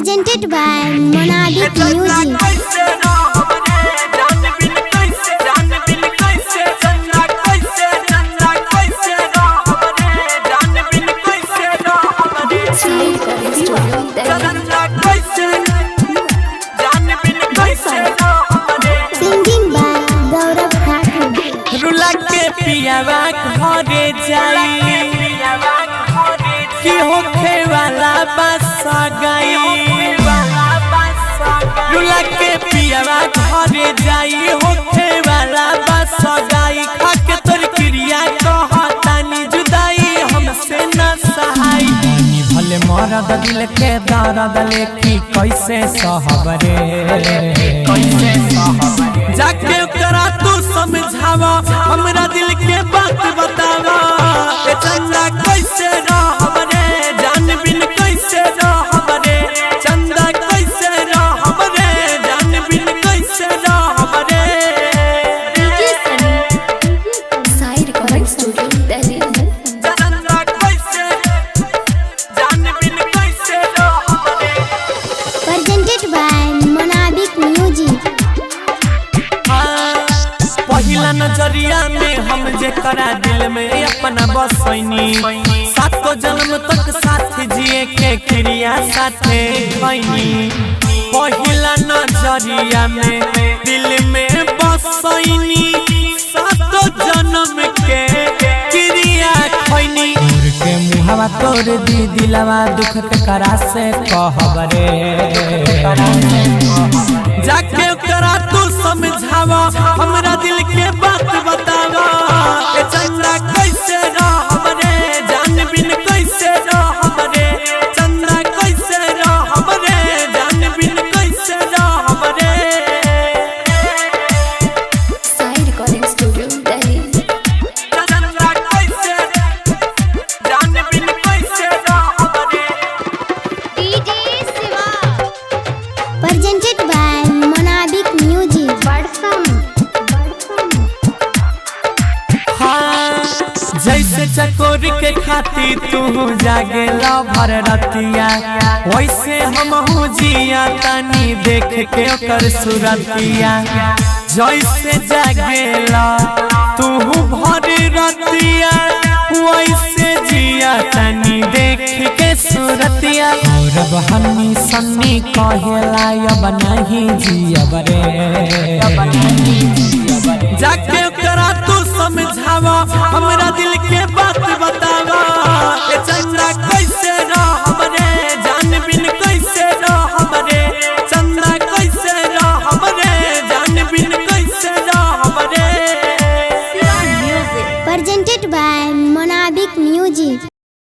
Presented by Monadic Music. Singing by Gaurav Thakur. रुला के पियावा घरे जाई कि होखे वाला बसा गई। रुला के पियावा घरे जाई होखे वाला बसा गई। खाके तोर क्रिया कहतानी जुदाई हमसे न सहाई। भले मरद दिल के दर्द लेखी कैसे सहबरे जाके करा तू समझावा हमरा दिल के बात बतावा। ए चंदा कैसे रहबरे जान बिन कैसे रहबरे। चंदा कैसे रहबरे जान बिन कैसे रहबरे। DJ Sunny Sai Recording Studio Delhi। चंदा कैसे जान बिन कैसे रहबरे। Presented by Monadic Music. पहिला नजरिया में हम जे करा दिल में अपना बसैनी। सातों जन्म तक साथ जिए के क्रिया साथे खैनी। पहिला नजरिया में दिल में बसैनी। सातों जन्म के क्रिया खैनी। तोर के मुहावा तोर दी दिलवा दुख के करा से कहबरे जाके करा तू समझावा हमरा दिल के बात बतावा। ए चंदा कैसे रहबरे जान बिन कैसे रहबरे। चंदा कैसे रहबरे जान बिन कैसे रहबरे। Sai Recording Studio Delhi। चंदा कैसे जान बिन कैसे रहबरे। DJ Siva. Presented by Monadic Music. हाँ, जैसे चकोर के खाती तू जागेला भर रतिया वैसे हम जिया तनी देख के ओकर सूरतिया। जैसे जागेला तू भर रतिया वैसे जिया तनी देख के सूरतिया। और बहनी सन्नी कहेला अब नहीं जियब रे जाके करा तू समझावा हमरा दिल के बात बतावा। ए चंदा कैसे रहबरे जान बिन कैसे रहबरे। चंदा कैसे रहबरे जान बिन कैसे रहबरे। Presented by Monadic Music.